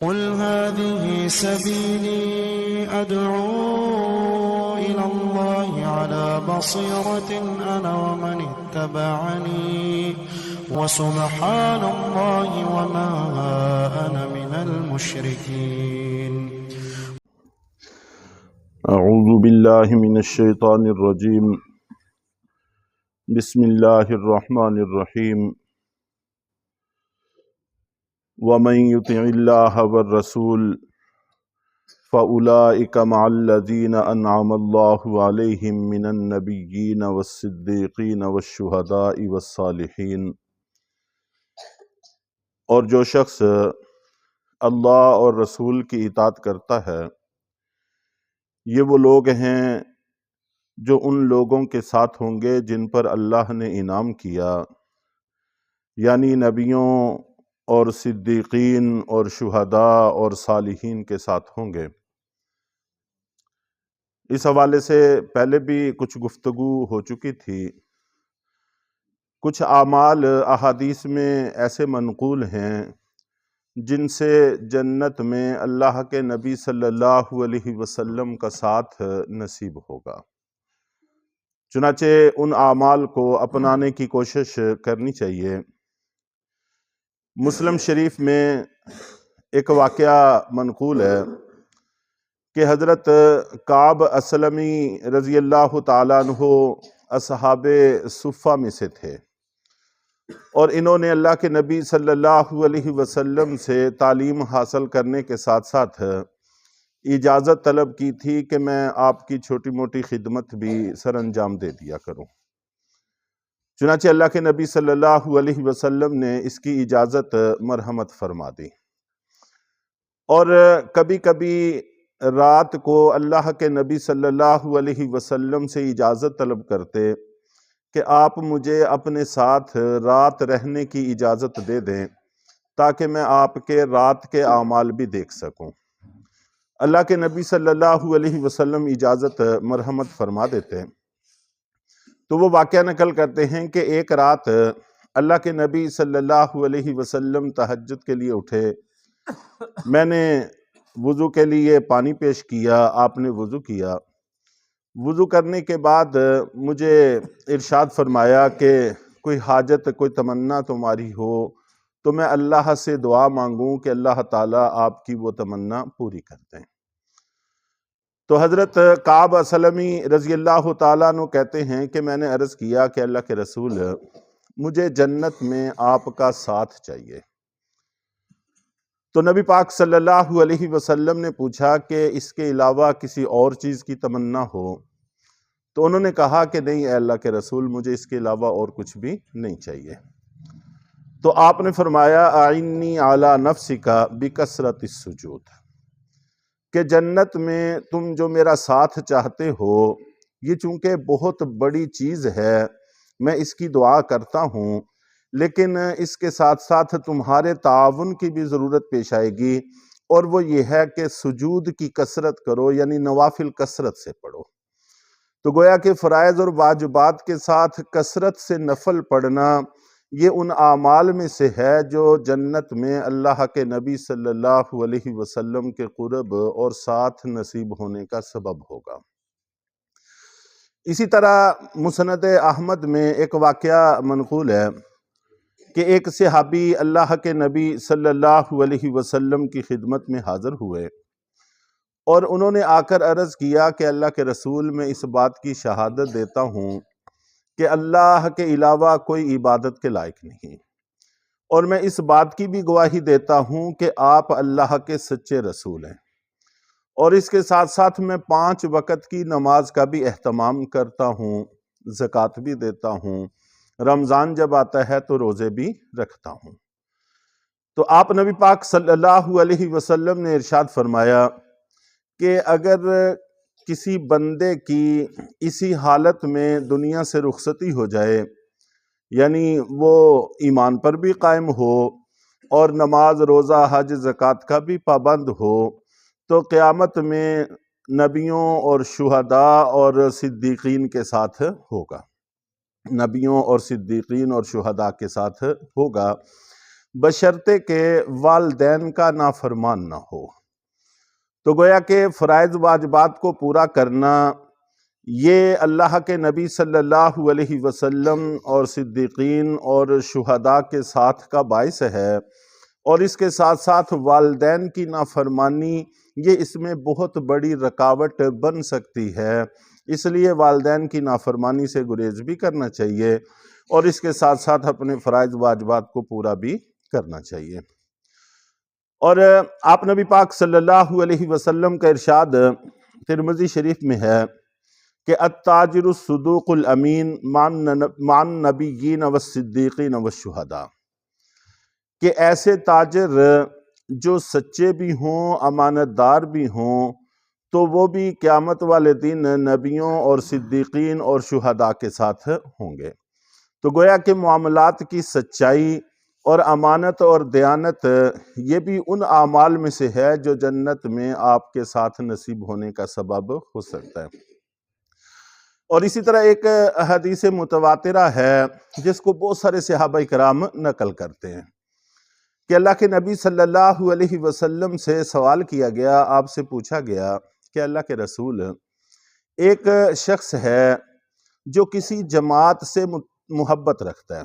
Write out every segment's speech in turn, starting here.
قل هذه سبيلي أدعو إلى الله على بصيرة أنا ومن اتبعني وسبحان الله وما أنا من المشركين. اعوذ باللہ من الشیطان الرجیم. بسم اللہ الرحمن الرحیم. ومن يطع الله والرسول فأولئك مع الذين أنعم الله عليهم من النبيين والصديقين والشهداء والصالحين. اور جو شخص اللہ اور رسول کی اطاعت کرتا ہے یہ وہ لوگ ہیں جو ان لوگوں کے ساتھ ہوں گے جن پر اللہ نے انعام کیا، یعنی نبیوں اور صدیقین اور شہداء اور صالحین کے ساتھ ہوں گے. اس حوالے سے پہلے بھی کچھ گفتگو ہو چکی تھی. کچھ اعمال احادیث میں ایسے منقول ہیں جن سے جنت میں اللہ کے نبی صلی اللہ علیہ وسلم کا ساتھ نصیب ہوگا. چنانچہ ان اعمال کو اپنانے کی کوشش کرنی چاہیے. مسلم شریف میں ایک واقعہ منقول ہے کہ حضرت کعب اسلمی رضی اللہ تعالیٰ عنہ اصحاب صفہ میں سے تھے، اور انہوں نے اللہ کے نبی صلی اللہ علیہ وسلم سے تعلیم حاصل کرنے کے ساتھ ساتھ اجازت طلب کی تھی کہ میں آپ کی چھوٹی موٹی خدمت بھی سر انجام دے دیا کروں. چنانچہ اللہ کے نبی صلی اللہ علیہ وسلم نے اس کی اجازت مرحمت فرما دی. اور کبھی کبھی رات کو اللہ کے نبی صلی اللہ علیہ وسلم سے اجازت طلب کرتے کہ آپ مجھے اپنے ساتھ رات رہنے کی اجازت دے دیں تاکہ میں آپ کے رات کے اعمال بھی دیکھ سکوں. اللہ کے نبی صلی اللہ علیہ وسلم اجازت مرحمت فرما دیتے. تو وہ واقعہ نقل کرتے ہیں کہ ایک رات اللہ کے نبی صلی اللہ علیہ وسلم تہجد کے لیے اٹھے. میں نے وضو کے لیے پانی پیش کیا، آپ نے وضو کیا. وضو کرنے کے بعد مجھے ارشاد فرمایا کہ کوئی حاجت کوئی تمنا تمہاری ہو تو میں اللہ سے دعا مانگوں کہ اللہ تعالیٰ آپ کی وہ تمنا پوری کر دیں. تو حضرت کعب اسلمی رضی اللہ تعالیٰ عنہ کہتے ہیں کہ میں نے عرض کیا کہ اللہ کے رسول مجھے جنت میں آپ کا ساتھ چاہیے. تو نبی پاک صلی اللہ علیہ وسلم نے پوچھا کہ اس کے علاوہ کسی اور چیز کی تمنا ہو؟ تو انہوں نے کہا کہ نہیں اے اللہ کے رسول، مجھے اس کے علاوہ اور کچھ بھی نہیں چاہیے. تو آپ نے فرمایا اعنی علی نفسک بکثرت السجود، کہ جنت میں تم جو میرا ساتھ چاہتے ہو یہ چونکہ بہت بڑی چیز ہے، میں اس کی دعا کرتا ہوں، لیکن اس کے ساتھ ساتھ تمہارے تعاون کی بھی ضرورت پیش آئے گی، اور وہ یہ ہے کہ سجود کی کثرت کرو، یعنی نوافل کثرت سے پڑھو. تو گویا کہ فرائض اور واجبات کے ساتھ کثرت سے نفل پڑھنا یہ ان اعمال میں سے ہے جو جنت میں اللہ کے نبی صلی اللہ علیہ وسلم کے قرب اور ساتھ نصیب ہونے کا سبب ہوگا. اسی طرح مسند احمد میں ایک واقعہ منقول ہے کہ ایک صحابی اللہ کے نبی صلی اللہ علیہ وسلم کی خدمت میں حاضر ہوئے، اور انہوں نے آ کر عرض کیا کہ اللہ کے رسول میں اس بات کی شہادت دیتا ہوں کہ اللہ کے علاوہ کوئی عبادت کے لائق نہیں، اور میں اس بات کی بھی گواہی دیتا ہوں کہ آپ اللہ کے سچے رسول ہیں، اور اس کے ساتھ ساتھ میں 5 وقت کی نماز کا بھی اہتمام کرتا ہوں، زکوٰۃ بھی دیتا ہوں، رمضان جب آتا ہے تو روزے بھی رکھتا ہوں. تو آپ نبی پاک صلی اللہ علیہ وسلم نے ارشاد فرمایا کہ اگر کسی بندے کی اسی حالت میں دنیا سے رخصتی ہو جائے، یعنی وہ ایمان پر بھی قائم ہو اور نماز روزہ حج زکوٰۃ کا بھی پابند ہو، تو قیامت میں نبیوں اور شہداء اور صدیقین کے ساتھ ہوگا. نبیوں اور صدیقین اور شہداء کے ساتھ ہوگا. بشرطے کہ والدین کا نافرمان نہ ہو۔ تو گویا کہ فرائض واجبات کو پورا کرنا یہ اللہ کے نبی صلی اللہ علیہ وسلم اور صدیقین اور شہداء کے ساتھ کا باعث ہے، اور اس کے ساتھ ساتھ والدین کی نافرمانی یہ اس میں بہت بڑی رکاوٹ بن سکتی ہے، اس لیے والدین کی نافرمانی سے گریز بھی کرنا چاہیے اور اس کے ساتھ ساتھ اپنے فرائض واجبات کو پورا بھی کرنا چاہیے۔ اور آپ نبی پاک صلی اللہ علیہ وسلم کا ارشاد ترمذی شریف میں ہے کہ التاجر الصدوق الامین مع النبیین والصدیقین والشہداء، کہ ایسے تاجر جو سچے بھی ہوں، امانت دار بھی ہوں، تو وہ بھی قیامت والے دن نبیوں اور صدیقین اور شہداء کے ساتھ ہوں گے۔ تو گویا کہ معاملات کی سچائی اور امانت اور دیانت یہ بھی ان اعمال میں سے ہے جو جنت میں آپ کے ساتھ نصیب ہونے کا سبب ہو سکتا ہے۔ اور اسی طرح ایک حدیث متواترہ ہے جس کو بہت سارے صحابہ کرام نقل کرتے ہیں کہ اللہ کے نبی صلی اللہ علیہ وسلم سے سوال کیا گیا، آپ سے پوچھا گیا کہ اللہ کے رسول، ایک شخص ہے جو کسی جماعت سے محبت رکھتا ہے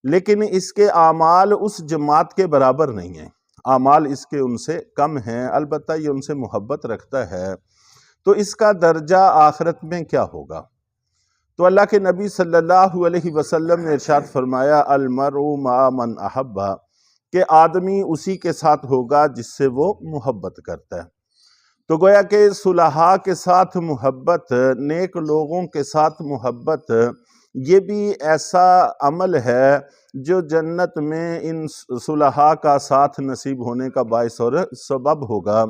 لیکن اس کے اعمال اس جماعت کے برابر نہیں ہیں، اعمال اس کے ان سے کم ہیں، البتہ یہ ان سے محبت رکھتا ہے، تو اس کا درجہ آخرت میں کیا ہوگا؟ تو اللہ کے نبی صلی اللہ علیہ وسلم نے ارشاد فرمایا المرء مع من احب، کہ آدمی اسی کے ساتھ ہوگا جس سے وہ محبت کرتا ہے۔ تو گویا کہ صلحاء کے ساتھ محبت، نیک لوگوں کے ساتھ محبت، یہ بھی ایسا عمل ہے جو جنت میں ان صلحاء کا ساتھ نصیب ہونے کا باعث اور سبب ہوگا۔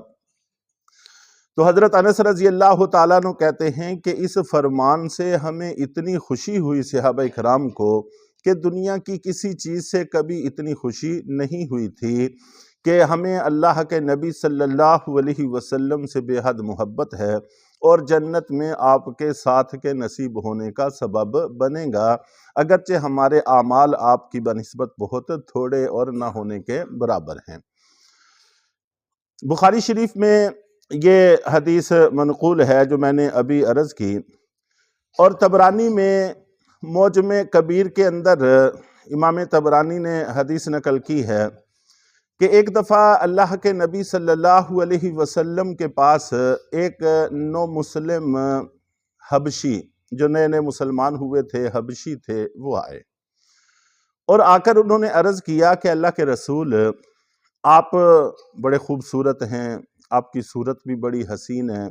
تو حضرت انس رضی اللہ تعالیٰ عنہ کہتے ہیں کہ اس فرمان سے ہمیں اتنی خوشی ہوئی صحابہ کرام کو کہ دنیا کی کسی چیز سے کبھی اتنی خوشی نہیں ہوئی تھی، کہ ہمیں اللہ کے نبی صلی اللہ علیہ وسلم سے بے حد محبت ہے اور جنت میں آپ کے ساتھ کے نصیب ہونے کا سبب بنے گا، اگرچہ ہمارے اعمال آپ کی بنسبت بہت تھوڑے اور نہ ہونے کے برابر ہیں۔ بخاری شریف میں یہ حدیث منقول ہے جو میں نے ابھی عرض کی، اور طبرانی میں معجم کبیر کے اندر امام طبرانی نے حدیث نقل کی ہے کہ ایک دفعہ اللہ کے نبی صلی اللہ علیہ وسلم کے پاس ایک نو مسلم حبشی، جو نئے نئے مسلمان ہوئے تھے، حبشی تھے، وہ آئے اور آ کر انہوں نے عرض کیا کہ اللہ کے رسول، آپ بڑے خوبصورت ہیں، آپ کی صورت بھی بڑی حسین ہے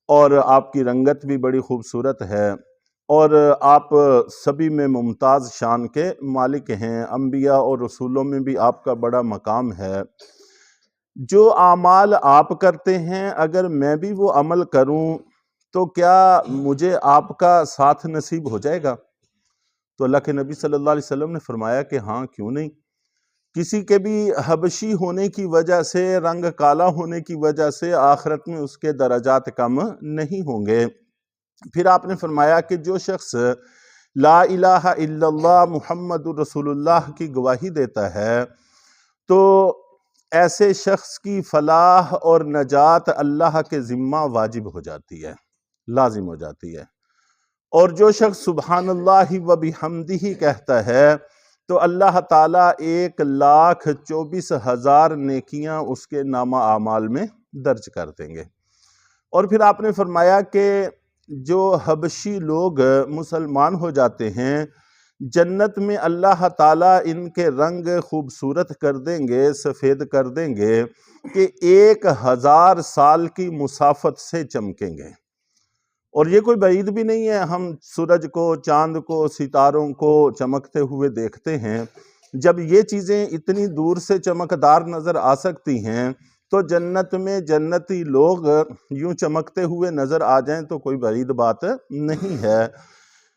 اور آپ کی رنگت بھی بڑی خوبصورت ہے، اور آپ سبھی میں ممتاز شان کے مالک ہیں، انبیاء اور رسولوں میں بھی آپ کا بڑا مقام ہے، جو اعمال آپ کرتے ہیں اگر میں بھی وہ عمل کروں تو کیا مجھے آپ کا ساتھ نصیب ہو جائے گا؟ تو اللہ کے نبی صلی اللہ علیہ وسلم نے فرمایا کہ ہاں، کیوں نہیں، کسی کے بھی حبشی ہونے کی وجہ سے، رنگ کالا ہونے کی وجہ سے آخرت میں اس کے درجات کم نہیں ہوں گے۔ پھر آپ نے فرمایا کہ جو شخص لا الہ الا اللہ محمد رسول اللہ کی گواہی دیتا ہے تو ایسے شخص کی فلاح اور نجات اللہ کے ذمہ واجب ہو جاتی ہے، لازم ہو جاتی ہے، اور جو شخص سبحان اللہ و بحمدہ کہتا ہے تو اللہ تعالیٰ 1,24,000 نیکیاں اس کے نامہ اعمال میں درج کر دیں گے۔ اور پھر آپ نے فرمایا کہ جو حبشی لوگ مسلمان ہو جاتے ہیں، جنت میں اللہ تعالیٰ ان کے رنگ خوبصورت کر دیں گے، سفید کر دیں گے کہ 1,000 سال کی مسافت سے چمکیں گے۔ اور یہ کوئی بعید بھی نہیں ہے، ہم سورج کو، چاند کو، ستاروں کو چمکتے ہوئے دیکھتے ہیں، جب یہ چیزیں اتنی دور سے چمکدار نظر آ سکتی ہیں تو جنت میں جنتی لوگ یوں چمکتے ہوئے نظر آ جائیں تو کوئی بعید بات نہیں ہے۔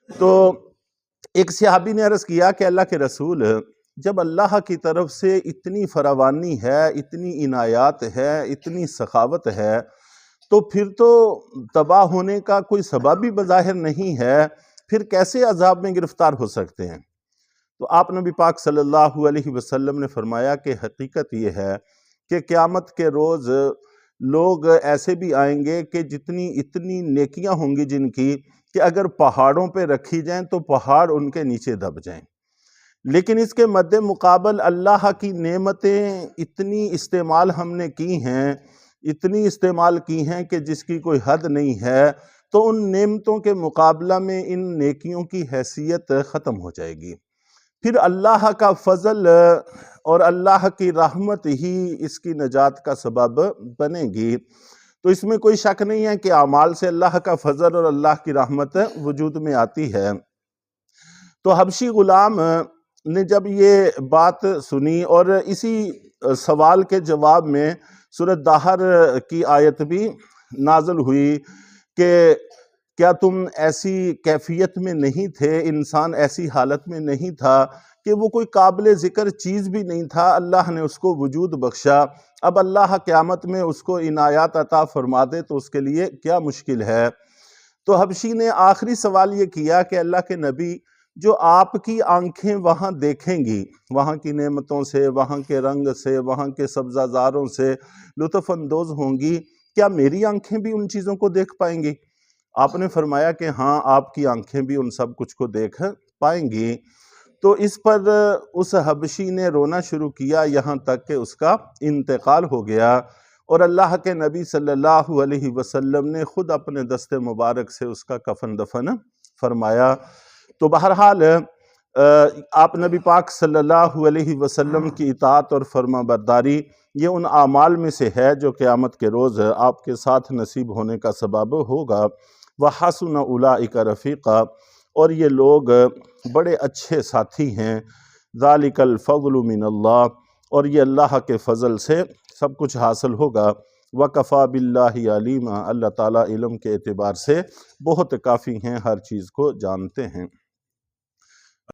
تو ایک صحابی نے عرض کیا کہ اللہ کے رسول، جب اللہ کی طرف سے اتنی فراوانی ہے، اتنی عنایات ہے، اتنی سخاوت ہے، تو پھر تو تباہ ہونے کا کوئی سبب بھی بظاہر نہیں ہے، پھر کیسے عذاب میں گرفتار ہو سکتے ہیں؟ تو آپ نبی پاک صلی اللہ علیہ وسلم نے فرمایا کہ حقیقت یہ ہے کہ قیامت کے روز لوگ ایسے بھی آئیں گے کہ اتنی نیکیاں ہوں گی جن کی کہ اگر پہاڑوں پہ رکھی جائیں تو پہاڑ ان کے نیچے دب جائیں، لیکن اس کے مد مقابل اللہ کی نعمتیں اتنی استعمال ہم نے کی ہیں، اتنی استعمال کی ہیں کہ جس کی کوئی حد نہیں ہے، تو ان نعمتوں کے مقابلہ میں ان نیکیوں کی حیثیت ختم ہو جائے گی۔ پھر اللہ کا فضل اور اللہ کی رحمت ہی اس کی نجات کا سبب بنے گی۔ تو اس میں کوئی شک نہیں ہے کہ اعمال سے اللہ کا فضل اور اللہ کی رحمت وجود میں آتی ہے۔ تو حبشی غلام نے جب یہ بات سنی اور اسی سوال کے جواب میں سورۃ دہر کی آیت بھی نازل ہوئی کہ کیا تم ایسی کیفیت میں نہیں تھے، انسان ایسی حالت میں نہیں تھا کہ وہ کوئی قابل ذکر چیز بھی نہیں تھا، اللہ نے اس کو وجود بخشا، اب اللہ قیامت میں اس کو عنایات عطا فرما دے تو اس کے لیے کیا مشکل ہے۔ تو حبشی نے آخری سوال یہ کیا کہ اللہ کے نبی، جو آپ کی آنکھیں وہاں دیکھیں گی، وہاں کی نعمتوں سے، وہاں کے رنگ سے، وہاں کے سبزہ زاروں سے لطف اندوز ہوں گی، کیا میری آنکھیں بھی ان چیزوں کو دیکھ پائیں گی؟ آپ نے فرمایا کہ ہاں، آپ کی آنکھیں بھی ان سب کچھ کو دیکھ پائیں گی۔ تو اس پر اس حبشی نے رونا شروع کیا یہاں تک کہ اس کا انتقال ہو گیا، اور اللہ کے نبی صلی اللہ علیہ وسلم نے خود اپنے دست مبارک سے اس کا کفن دفن فرمایا۔ تو بہرحال آپ نبی پاک صلی اللہ علیہ وسلم کی اطاعت اور فرما برداری یہ ان اعمال میں سے ہے جو قیامت کے روز آپ کے ساتھ نصیب ہونے کا سبب ہوگا۔ وَحَسُنَ أُولَئِكَ رَفِيقًا، اور یہ لوگ بڑے اچھے ساتھی ہیں۔ ذَلِكَ الْفَضْلُ مِنَ اللَّهِ، اور یہ اللہ کے فضل سے سب کچھ حاصل ہوگا۔ وَكَفَى بِاللَّهِ عَلِيمًا، اللہ تعالیٰ علم کے اعتبار سے بہت کافی ہیں، ہر چیز کو جانتے ہیں۔